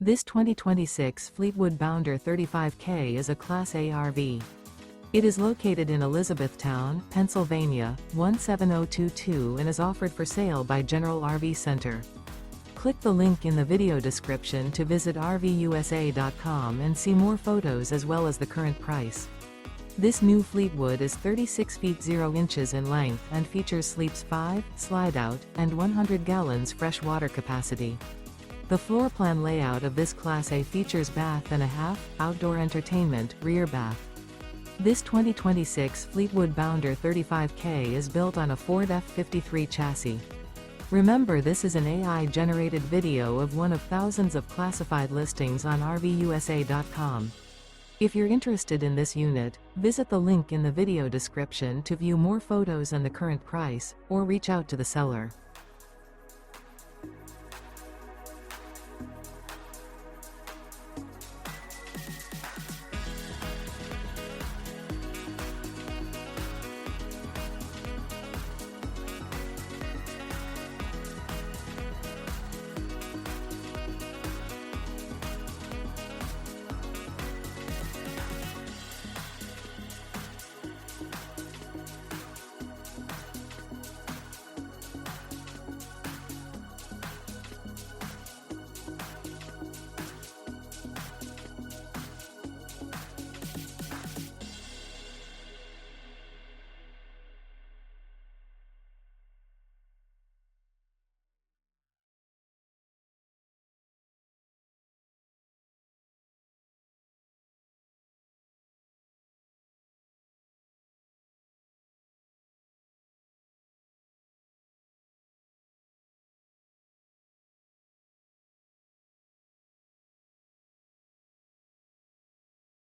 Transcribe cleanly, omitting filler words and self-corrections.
This 2026 Fleetwood Bounder 35K is a Class A RV. It is located in Elizabethtown, Pennsylvania, 17022 and is offered for sale by General RV Center. Click the link in the video description to visit RVUSA.com and see more photos as well as the current price. This new Fleetwood is 36 feet 0 inches in length and features sleeps 5, Slideout, and 100 gallons fresh water capacity. The floor plan layout of this Class A features bath and a half, outdoor entertainment, rear bath. This 2026 Fleetwood Bounder 35K is built on a Ford F-53 chassis. Remember, this is an AI-generated video of one of thousands of classified listings on RVUSA.com. If you're interested in this unit, visit the link in the video description to view more photos and the current price, or reach out to the seller.